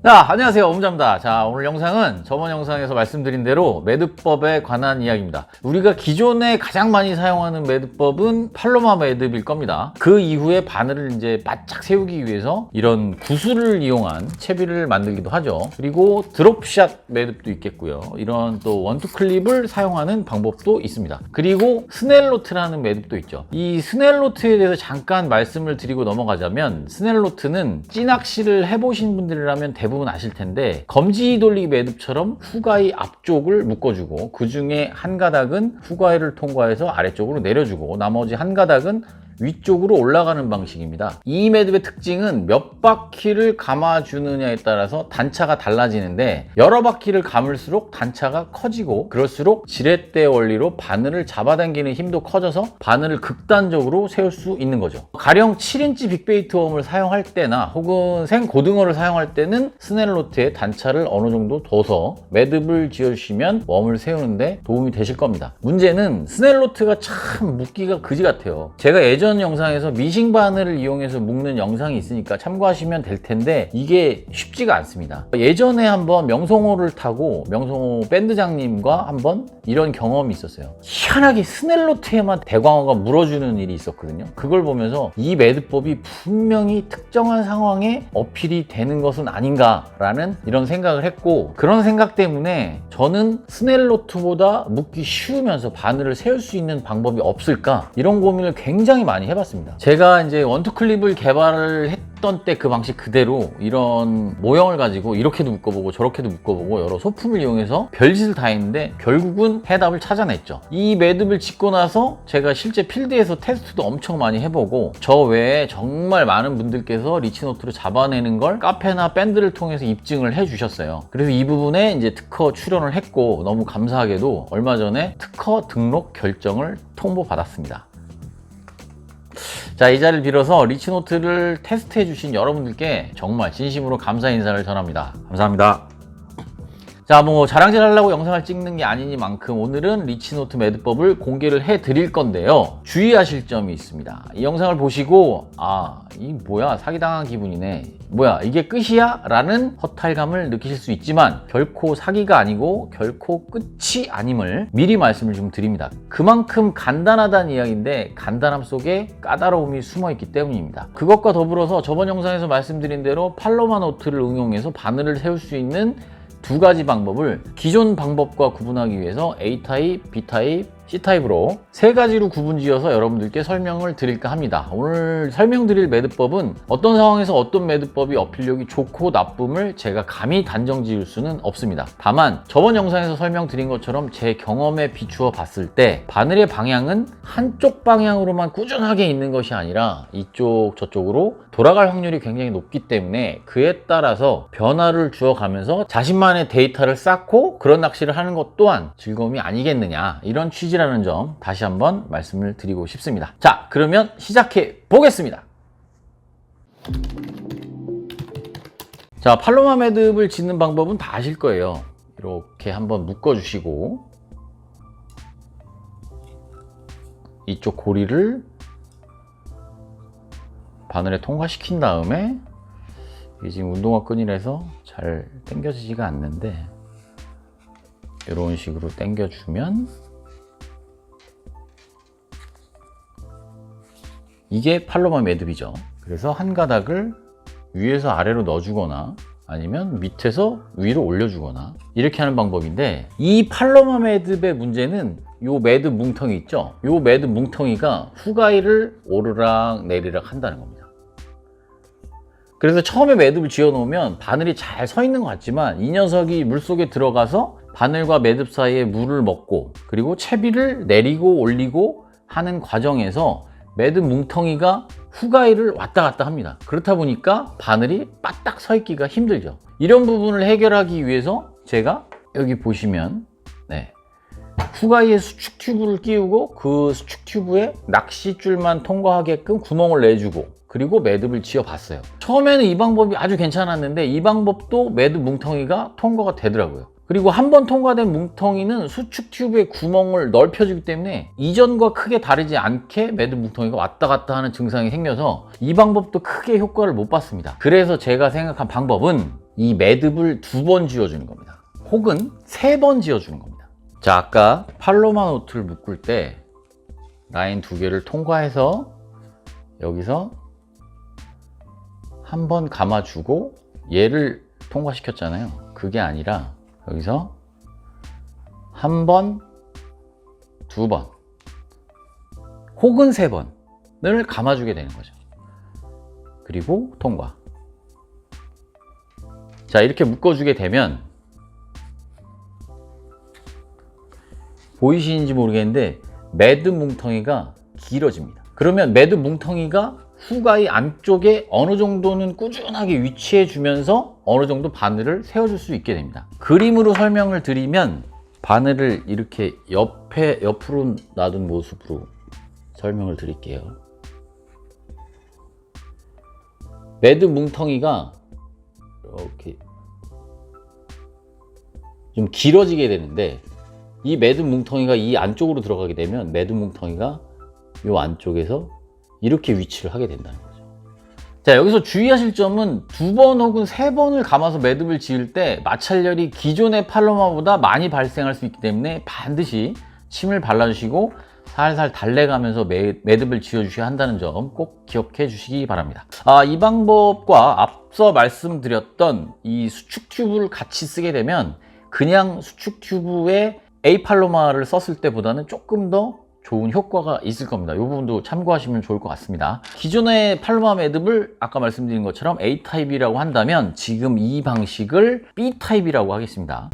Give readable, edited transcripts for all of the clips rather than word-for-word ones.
자, 안녕하세요. 엄자입니다. 자, 오늘 영상은 저번 영상에서 말씀드린 대로 매듭법에 관한 이야기입니다. 우리가 기존에 가장 많이 사용하는 매듭법은 팔로마 매듭일 겁니다. 그 이후에 바늘을 이제 바짝 세우기 위해서 이런 구슬을 이용한 채비를 만들기도 하죠. 그리고 드롭샷 매듭도 있겠고요. 이런 또 원투 클립을 사용하는 방법도 있습니다. 그리고 스넬로트라는 매듭도 있죠. 이 스넬로트에 대해서 잠깐 말씀을 드리고 넘어가자면, 스넬로트는 찌낚시를 해보신 분들이라면 대부분 아실 텐데, 검지 돌리기 매듭처럼 후가이 앞쪽을 묶어주고 그 중에 한 가닥은 후가이를 통과해서 아래쪽으로 내려주고 나머지 한 가닥은 위쪽으로 올라가는 방식입니다. 이 매듭의 특징은 몇 바퀴를 감아주느냐에 따라서 단차가 달라지는데, 여러 바퀴를 감을수록 단차가 커지고 그럴수록 지렛대 원리로 바늘을 잡아당기는 힘도 커져서 바늘을 극단적으로 세울 수 있는 거죠. 가령 7인치 빅베이트 웜을 사용할 때나 혹은 생고등어를 사용할 때는 스넬로트에 단차를 어느 정도 둬서 매듭을 지어주시면 웜을 세우는데 도움이 되실 겁니다. 문제는 스넬로트가 참 묶기가 그지 같아요. 제가 예전 영상에서 미싱 바늘을 이용해서 묶는 영상이 있으니까 참고하시면 될 텐데, 이게 쉽지가 않습니다. 예전에 한번 명성호를 타고 명성호 밴드장님과 한번 이런 경험이 있었어요. 희한하게 스넬로트에만 대광어가 물어주는 일이 있었거든요. 그걸 보면서 이 매듭법이 분명히 특정한 상황에 어필이 되는 것은 아닌가라는 이런 생각을 했고, 그런 생각 때문에 저는 스넬로트보다 묶기 쉬우면서 바늘을 세울 수 있는 방법이 없을까, 이런 고민을 굉장히 많이 해봤습니다. 제가 이제 원투 클립을 개발을 했던 때 그 방식 그대로 이런 모형을 가지고 이렇게도 묶어보고 저렇게도 묶어보고 여러 소품을 이용해서 별짓을 다 했는데 결국은 해답을 찾아냈죠. 이 매듭을 짓고 나서 제가 실제 필드에서 테스트도 엄청 많이 해보고, 저 외에 정말 많은 분들께서 리치노트로 잡아내는 걸 카페나 밴드를 통해서 입증을 해주셨어요. 그래서 이 부분에 이제 특허 출연을 했고, 너무 감사하게도 얼마 전에 특허 등록 결정을 통보받았습니다. 자, 이 자리를 빌어서 리치노트를 테스트해 주신 여러분들께 정말 진심으로 감사 인사를 전합니다. 감사합니다. 자, 뭐 자랑질 하려고 영상을 찍는 게 아니니만큼 오늘은 리치노트 매듭법을 공개를 해 드릴 건데요, 주의하실 점이 있습니다. 이 영상을 보시고 이 뭐야, 사기당한 기분이네, 뭐야 이게 끝이야? 라는 허탈감을 느끼실 수 있지만, 결코 사기가 아니고 결코 끝이 아님을 미리 말씀을 좀 드립니다. 그만큼 간단하다는 이야기인데 간단함 속에 까다로움이 숨어 있기 때문입니다. 그것과 더불어서 저번 영상에서 말씀드린 대로 팔로마 노트를 응용해서 바늘을 세울 수 있는 두 가지 방법을 기존 방법과 구분하기 위해서 A타입, B타입, C타입으로 세 가지로 구분지어서 여러분들께 설명을 드릴까 합니다. 오늘 설명드릴 매듭법은 어떤 상황에서 어떤 매듭법이 어필력이 좋고 나쁨을 제가 감히 단정 지을 수는 없습니다. 다만 저번 영상에서 설명드린 것처럼 제 경험에 비추어 봤을 때 바늘의 방향은 한쪽 방향으로만 꾸준하게 있는 것이 아니라 이쪽 저쪽으로 돌아갈 확률이 굉장히 높기 때문에 그에 따라서 변화를 주어가면서 자신만의 데이터를 쌓고 그런 낚시를 하는 것 또한 즐거움이 아니겠느냐, 이런 취지라는 점 다시 한번 말씀을 드리고 싶습니다. 자, 그러면 시작해 보겠습니다. 자, 팔로마 매듭을 짓는 방법은 다 아실 거예요. 이렇게 한번 묶어 주시고 이쪽 고리를 바늘에 통과시킨 다음에, 이게 지금 운동화 끈이라서 잘 당겨지지가 않는데 이런 식으로 당겨주면 이게 팔로마 매듭이죠. 그래서 한 가닥을 위에서 아래로 넣어주거나 아니면 밑에서 위로 올려주거나 이렇게 하는 방법인데, 이 팔로마 매듭의 문제는 요 매듭 뭉텅이 있죠. 요 매듭 뭉텅이가 후가이를 오르락 내리락 한다는 겁니다. 그래서 처음에 매듭을 지어 놓으면 바늘이 잘 서 있는 것 같지만 이 녀석이 물속에 들어가서 바늘과 매듭 사이에 물을 먹고 그리고 채비를 내리고 올리고 하는 과정에서 매듭 뭉텅이가 후가이를 왔다 갔다 합니다. 그렇다 보니까 바늘이 바짝 서 있기가 힘들죠. 이런 부분을 해결하기 위해서 제가 여기 보시면 후가이에 수축 튜브를 끼우고 그 수축 튜브에 낚싯줄만 통과하게끔 구멍을 내주고 그리고 매듭을 지어 봤어요. 처음에는 이 방법이 아주 괜찮았는데 이 방법도 매듭 뭉텅이가 통과가 되더라고요. 그리고 한 번 통과된 뭉텅이는 수축 튜브의 구멍을 넓혀주기 때문에 이전과 크게 다르지 않게 매듭 뭉텅이가 왔다 갔다 하는 증상이 생겨서 이 방법도 크게 효과를 못 봤습니다. 그래서 제가 생각한 방법은 이 매듭을 2번 지어주는 겁니다. 혹은 3번 지어주는 겁니다. 자, 아까 팔로마 노트를 묶을 때 라인 2개를 통과해서 여기서 한 번 감아주고 얘를 통과시켰잖아요. 그게 아니라 여기서 한 번, 2번 혹은 3번을 감아주게 되는 거죠. 그리고 통과. 자, 이렇게 묶어주게 되면 보이시는지 모르겠는데 매듭 뭉텅이가 길어집니다. 그러면 매듭 뭉텅이가 후가이 안쪽에 어느 정도는 꾸준하게 위치해 주면서 어느 정도 바늘을 세워줄 수 있게 됩니다. 그림으로 설명을 드리면 바늘을 이렇게 옆으로 놔둔 모습으로 설명을 드릴게요. 매듭 뭉텅이가 이렇게 좀 길어지게 되는데 이 매듭 뭉텅이가 이 안쪽으로 들어가게 되면 매듭 뭉텅이가 이 안쪽에서 이렇게 위치를 하게 된다는 거죠. 자, 여기서 주의하실 점은 2번 혹은 3번을 감아서 매듭을 지을 때 마찰열이 기존의 팔로마보다 많이 발생할 수 있기 때문에 반드시 침을 발라주시고 살살 달래가면서 매듭을 지어주셔야 한다는 점 꼭 기억해 주시기 바랍니다. 이 방법과 앞서 말씀드렸던 이 수축 튜브를 같이 쓰게 되면 그냥 수축 튜브에 A 팔로마를 썼을 때보다는 조금 더 좋은 효과가 있을 겁니다. 이 부분도 참고하시면 좋을 것 같습니다. 기존의 팔로마 매듭을 아까 말씀드린 것처럼 A타입이라고 한다면 지금 이 방식을 B타입이라고 하겠습니다.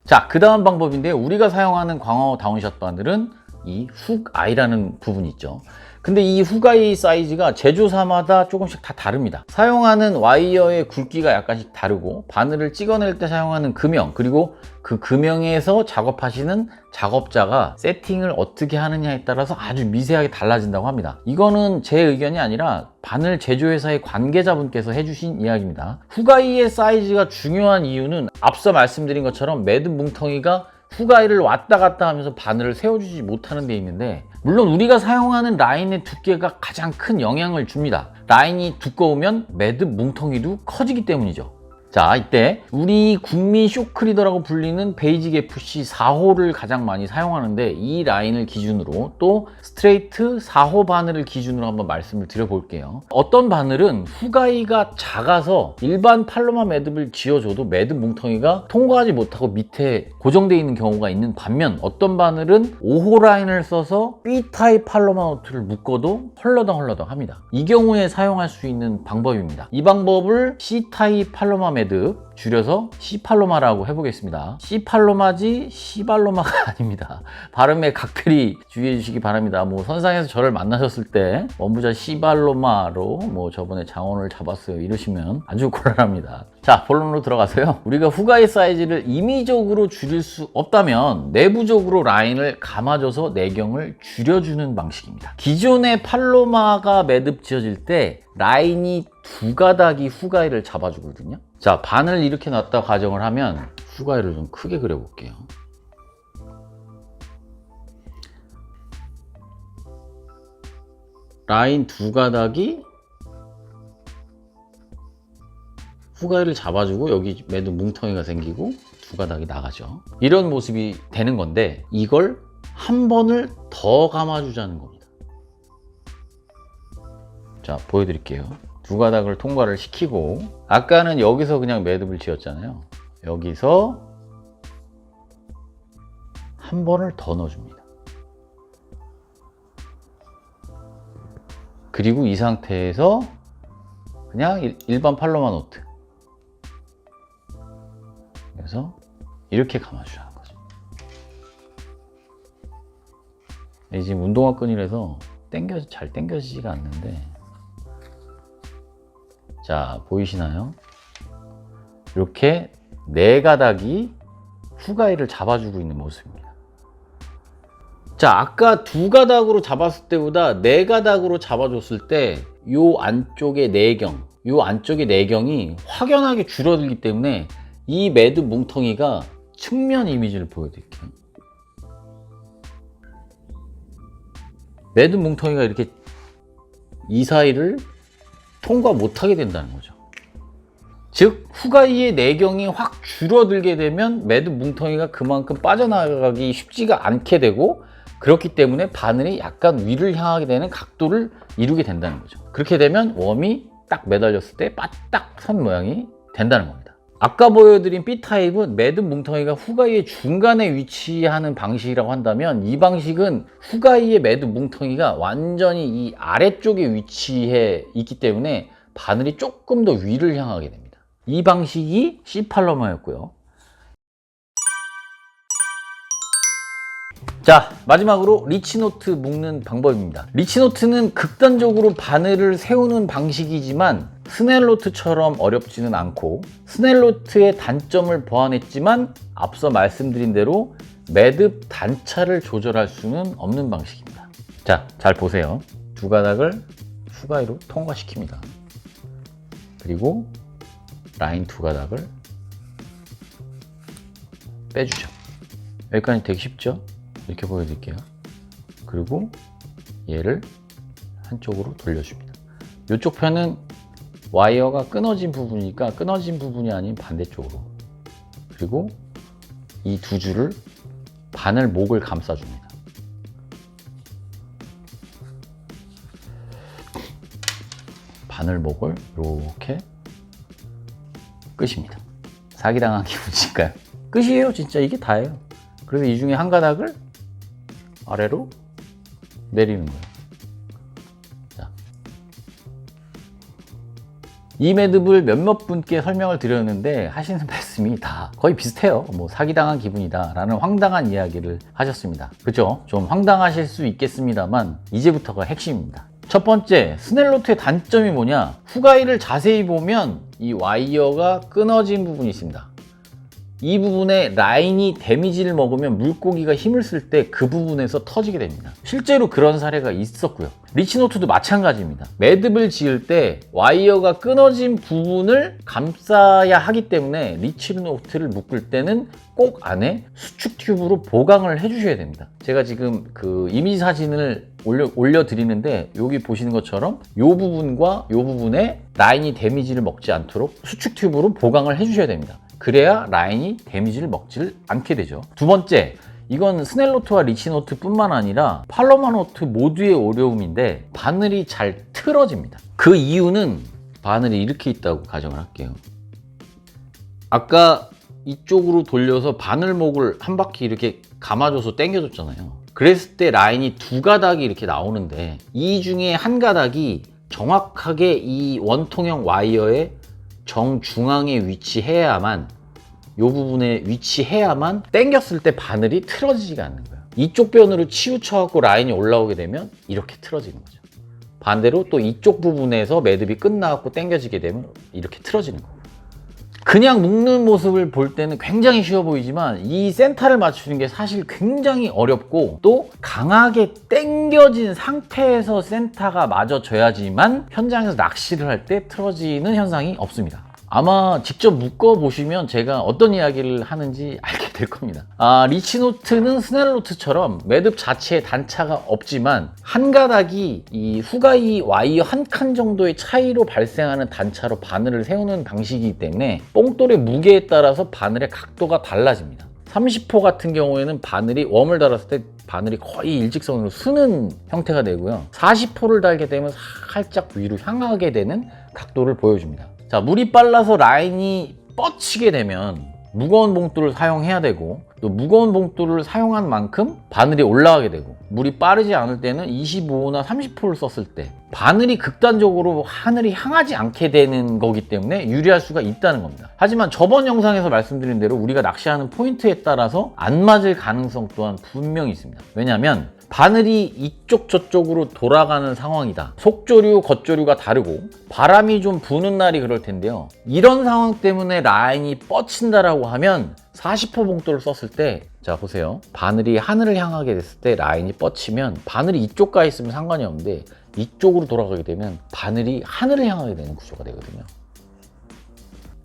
자, 그 다음 방법인데 우리가 사용하는 광어 다운샷 바늘은 이 훅아이라는 부분이 있죠. 근데 이 훅아이 사이즈가 제조사마다 조금씩 다 다릅니다. 사용하는 와이어의 굵기가 약간씩 다르고 바늘을 찍어낼 때 사용하는 금형, 그리고 그 금형에서 작업하시는 작업자가 세팅을 어떻게 하느냐에 따라서 아주 미세하게 달라진다고 합니다. 이거는 제 의견이 아니라 바늘 제조회사의 관계자분께서 해주신 이야기입니다. 훅아이의 사이즈가 중요한 이유는 앞서 말씀드린 것처럼 매듭 뭉텅이가 훅아이를 왔다 갔다 하면서 바늘을 세워주지 못하는 데 있는데, 물론 우리가 사용하는 라인의 두께가 가장 큰 영향을 줍니다. 라인이 두꺼우면 매듭 뭉텅이도 커지기 때문이죠. 자, 이때 우리 국민 쇼크리더라고 불리는 베이직 FC 4호를 가장 많이 사용하는데, 이 라인을 기준으로 또 스트레이트 4호 바늘을 기준으로 한번 말씀을 드려볼게요. 어떤 바늘은 훅아이가 작아서 일반 팔로마 매듭을 지어줘도 매듭 뭉텅이가 통과하지 못하고 밑에 고정되어 있는 경우가 있는 반면, 어떤 바늘은 5호 라인을 써서 B타입 팔로마 노트를 묶어도 헐러덩 합니다. 이 경우에 사용할 수 있는 방법입니다. 이 방법을 C타입 팔로마 매듭, 줄여서 C팔로마라고 해보겠습니다. C팔로마지 C발로마가 아닙니다. 발음에 각별히 주의해 주시기 바랍니다. 뭐 선상에서 저를 만나셨을 때 원부자 C발로마로 뭐 저번에 장원을 잡았어요 이러시면 아주 곤란합니다. 자, 본론으로 들어가서요. 우리가 훅아이 사이즈를 임의적으로 줄일 수 없다면 내부적으로 라인을 감아줘서 내경을 줄여주는 방식입니다. 기존의 팔로마가 매듭 지어질 때 라인이 2가닥이 훅아이를 잡아주거든요. 자, 반을 이렇게 놨다 가정을 하면 훅아이를 좀 크게 그려볼게요. 라인 2가닥이 훅아이를 잡아주고 여기 매듭 뭉텅이가 생기고 2가닥이 나가죠. 이런 모습이 되는 건데, 이걸 한 번을 더 감아주자는 겁니다. 자, 보여드릴게요. 2가닥을 통과를 시키고, 아까는 여기서 그냥 매듭을 지었잖아요. 여기서 한 번을 더 넣어줍니다. 그리고 이 상태에서 그냥 일반 팔로마 노트, 그래서 이렇게 감아주자는 거죠. 지금 운동화 끈이라서 잘 당겨지지가 않는데, 자, 보이시나요? 이렇게 4가닥이 훅아이를 잡아주고 있는 모습입니다. 자, 아까 2가닥으로 잡았을 때보다 4가닥으로 잡아줬을 때 요 안쪽의 내경이 확연하게 줄어들기 때문에 이 매듭 뭉텅이가 측면 이미지를 보여드릴게요. 매듭 뭉텅이가 이렇게 이 사이를 통과 못하게 된다는 거죠. 즉 후가이의 내경이 확 줄어들게 되면 매듭 뭉텅이가 그만큼 빠져나가기 쉽지가 않게 되고, 그렇기 때문에 바늘이 약간 위를 향하게 되는 각도를 이루게 된다는 거죠. 그렇게 되면 웜이 딱 매달렸을 때 바딱 선 모양이 된다는 겁니다. 아까 보여드린 B타입은 매듭 뭉텅이가 후가이의 중간에 위치하는 방식이라고 한다면, 이 방식은 후가이의 매듭 뭉텅이가 완전히 이 아래쪽에 위치해 있기 때문에 바늘이 조금 더 위를 향하게 됩니다. 이 방식이 C팔로마였고요. 자, 마지막으로 리치노트 묶는 방법입니다. 리치노트는 극단적으로 바늘을 세우는 방식이지만 스넬노트처럼 어렵지는 않고, 스넬노트의 단점을 보완했지만 앞서 말씀드린 대로 매듭 단차를 조절할 수는 없는 방식입니다. 자, 잘 보세요. 두 가닥을 후가이로 통과시킵니다. 그리고 라인 두 가닥을 빼주죠. 여기까지 되게 쉽죠? 이렇게 보여드릴게요. 그리고 얘를 한쪽으로 돌려줍니다. 이쪽 편은 와이어가 끊어진 부분이니까 끊어진 부분이 아닌 반대쪽으로, 그리고 이 두 줄을 바늘 목을 감싸줍니다. 바늘 목을 이렇게 끝입니다. 사기당한 기분일까요? 끝이에요. 진짜 이게 다예요. 그래서 이 중에 한 가닥을 아래로 내리는 거예요. 자, 이 매듭을 몇몇 분께 설명을 드렸는데 하시는 말씀이 다 거의 비슷해요. 뭐 사기당한 기분이다 라는 황당한 이야기를 하셨습니다. 그죠? 좀 황당하실 수 있겠습니다만 이제부터가 핵심입니다. 첫 번째, 스넬노트의 단점이 뭐냐? 후가이를 자세히 보면 이 와이어가 끊어진 부분이 있습니다. 이 부분에 라인이 데미지를 먹으면 물고기가 힘을 쓸 때 그 부분에서 터지게 됩니다. 실제로 그런 사례가 있었고요. 리치노트도 마찬가지입니다. 매듭을 지을 때 와이어가 끊어진 부분을 감싸야 하기 때문에 리치노트를 묶을 때는 꼭 안에 수축 튜브로 보강을 해주셔야 됩니다. 제가 지금 그 이미지 사진을 올려드리는데 여기 보시는 것처럼 이 부분과 이 부분에 라인이 데미지를 먹지 않도록 수축 튜브로 보강을 해주셔야 됩니다. 그래야 라인이 데미지를 먹질 않게 되죠. 두 번째, 이건 스넬노트와 리치노트 뿐만 아니라 팔로마노트 모두의 어려움인데 바늘이 잘 틀어집니다. 그 이유는 바늘이 이렇게 있다고 가정을 할게요. 아까 이쪽으로 돌려서 바늘목을 한 바퀴 이렇게 감아줘서 당겨줬잖아요. 그랬을 때 라인이 두 가닥이 이렇게 나오는데 이 중에 한 가닥이 정확하게 이 원통형 와이어의 정중앙에 위치해야만, 이 부분에 위치해야만 당겼을 때 바늘이 틀어지지가 않는 거예요. 이쪽 변으로 치우쳐갖고 라인이 올라오게 되면 이렇게 틀어지는 거죠. 반대로 또 이쪽 부분에서 매듭이 끝나갖고 당겨지게 되면 이렇게 틀어지는 거예요. 그냥 묶는 모습을 볼 때는 굉장히 쉬워 보이지만 이 센터를 맞추는 게 사실 굉장히 어렵고, 또 강하게 당겨진 상태에서 센터가 맞아져야지만 현장에서 낚시를 할 때 틀어지는 현상이 없습니다. 아마 직접 묶어보시면 제가 어떤 이야기를 하는지 알게 될 겁니다. 리치노트는 스넬노트처럼 매듭 자체에 단차가 없지만 한 가닥이 이 후가이 와이어 한 칸 정도의 차이로 발생하는 단차로 바늘을 세우는 방식이기 때문에 뽕돌의 무게에 따라서 바늘의 각도가 달라집니다. 30호 같은 경우에는 바늘이 웜을 달았을 때 바늘이 거의 일직선으로 쓰는 형태가 되고요. 40호를 달게 되면 살짝 위로 향하게 되는 각도를 보여줍니다. 자, 물이 빨라서 라인이 뻗치게 되면 무거운 봉돌을 사용해야 되고, 또 무거운 봉돌을 사용한 만큼 바늘이 올라가게 되고, 물이 빠르지 않을 때는 25호나 30호를 썼을 때 바늘이 극단적으로 하늘이 향하지 않게 되는 거기 때문에 유리할 수가 있다는 겁니다. 하지만 저번 영상에서 말씀드린 대로 우리가 낚시하는 포인트에 따라서 안 맞을 가능성 또한 분명히 있습니다. 왜냐하면 바늘이 이쪽 저쪽으로 돌아가는 상황이다. 속조류, 겉조류가 다르고 바람이 좀 부는 날이 그럴 텐데요. 이런 상황 때문에 라인이 뻗친다라고 하면 40호 봉돌을 썼을 때, 자 보세요. 바늘이 하늘을 향하게 됐을 때 라인이 뻗치면 바늘이 이쪽 가 있으면 상관이 없는데 이쪽으로 돌아가게 되면 바늘이 하늘을 향하게 되는 구조가 되거든요.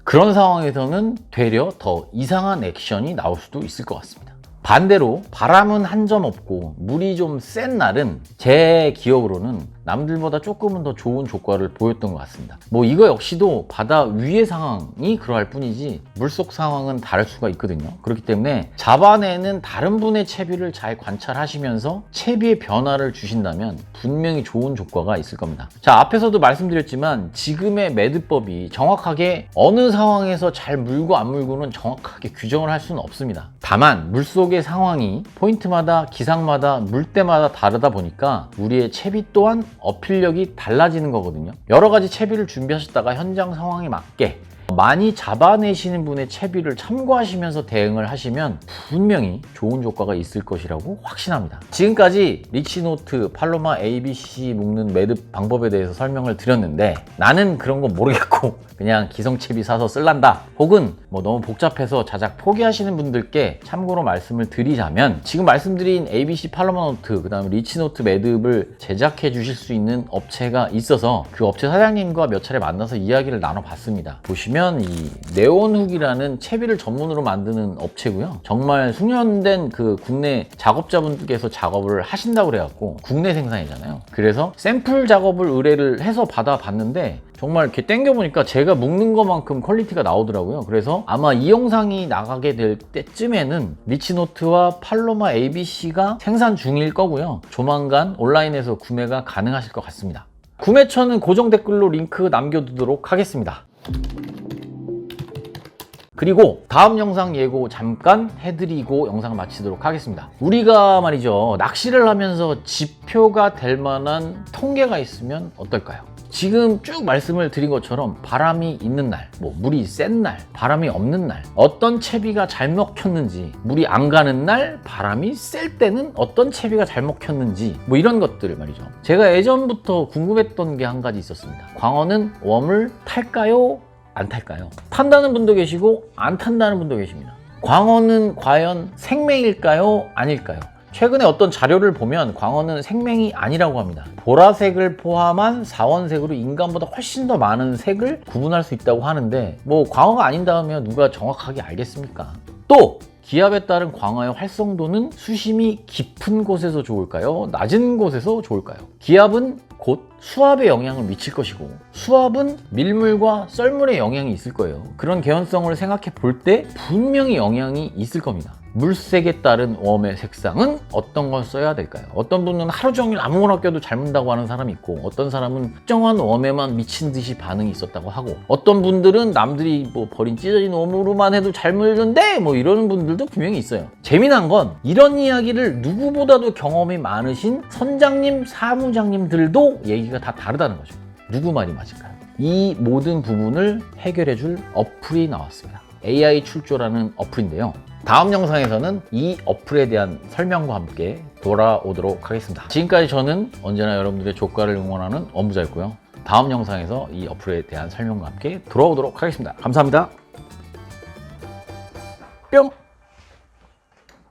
그런 상황에서는 되려 더 이상한 액션이 나올 수도 있을 것 같습니다. 반대로 바람은 한 점 없고 물이 좀 센 날은 제 기억으로는 남들보다 조금은 더 좋은 조과를 보였던 것 같습니다. 뭐 이거 역시도 바다 위의 상황이 그러할 뿐이지 물속 상황은 다를 수가 있거든요. 그렇기 때문에 잡아내는 다른 분의 채비를 잘 관찰하시면서 채비의 변화를 주신다면 분명히 좋은 조과가 있을 겁니다. 자, 앞에서도 말씀드렸지만 지금의 매듭법이 정확하게 어느 상황에서 잘 물고 안 물고는 정확하게 규정을 할 수는 없습니다. 다만 물속의 상황이 포인트마다 기상마다 물때마다 다르다 보니까 우리의 채비 또한 어필력이 달라지는 거거든요. 여러 가지 채비를 준비하셨다가 현장 상황에 맞게 많이 잡아내시는 분의 채비를 참고하시면서 대응을 하시면 분명히 좋은 조과가 있을 것이라고 확신합니다. 지금까지 리치노트, 팔로마 ABC 묶는 매듭 방법에 대해서 설명을 드렸는데 나는 그런 거 모르겠고 그냥 기성채비 사서 쓸란다, 혹은 뭐 너무 복잡해서 자작 포기하시는 분들께 참고로 말씀을 드리자면 지금 말씀드린 ABC 팔로마 노트, 그 다음에 리치노트 매듭을 제작해 주실 수 있는 업체가 있어서 그 업체 사장님과 몇 차례 만나서 이야기를 나눠봤습니다. 보시면 이 네온훅이라는 채비를 전문으로 만드는 업체고요. 정말 숙련된 그 국내 작업자분들께서 작업을 하신다고 그래갖고 국내 생산이잖아요. 그래서 샘플 작업을 의뢰를 해서 받아봤는데 정말 이렇게 당겨보니까 제가 묶는 것만큼 퀄리티가 나오더라고요. 그래서 아마 이 영상이 나가게 될 때쯤에는 리치노트와 팔로마 ABC가 생산 중일 거고요. 조만간 온라인에서 구매가 가능하실 것 같습니다. 구매처는 고정 댓글로 링크 남겨두도록 하겠습니다. 그리고 다음 영상 예고 잠깐 해드리고 영상을 마치도록 하겠습니다. 우리가 말이죠, 낚시를 하면서 지표가 될 만한 통계가 있으면 어떨까요? 지금 쭉 말씀을 드린 것처럼 바람이 있는 날, 뭐 물이 센 날, 바람이 없는 날, 어떤 채비가 잘 먹혔는지, 물이 안 가는 날, 바람이 셀 때는 어떤 채비가 잘 먹혔는지, 뭐 이런 것들을 말이죠. 제가 예전부터 궁금했던 게 한 가지 있었습니다. 광어는 웜을 탈까요? 안 탈까요? 탄다는 분도 계시고 안 탄다는 분도 계십니다. 광어는 과연 생맹일까요? 아닐까요? 최근에 어떤 자료를 보면 광어는 생맹이 아니라고 합니다. 보라색을 포함한 사원색으로 인간보다 훨씬 더 많은 색을 구분할 수 있다고 하는데 뭐 광어가 아닌다 하면 누가 정확하게 알겠습니까? 또 기압에 따른 광어의 활성도는 수심이 깊은 곳에서 좋을까요? 낮은 곳에서 좋을까요? 기압은 곧 수압에 영향을 미칠 것이고 수압은 밀물과 썰물에 영향이 있을 거예요. 그런 개연성을 생각해 볼 때 분명히 영향이 있을 겁니다. 물색에 따른 웜의 색상은 어떤 걸 써야 될까요? 어떤 분은 하루 종일 아무거나 껴도 잘 문다고 하는 사람이 있고 어떤 사람은 특정한 웜에만 미친 듯이 반응이 있었다고 하고 어떤 분들은 남들이 뭐 버린 찢어진 웜으로만 해도 잘 물던데 뭐 이러는 분들도 분명히 있어요. 재미난 건 이런 이야기를 누구보다도 경험이 많으신 선장님, 사무장님들도 얘기가 다 다르다는 거죠. 누구 말이 맞을까요? 이 모든 부분을 해결해 줄 어플이 나왔습니다. AI 출조라는 어플인데요. 다음 영상에서는 이 어플에 대한 설명과 함께 돌아오도록 하겠습니다. 지금까지 저는 언제나 여러분들의 조과를 응원하는 업무자였고요. 다음 영상에서 이 어플에 대한 설명과 함께 돌아오도록 하겠습니다. 감사합니다. 뿅!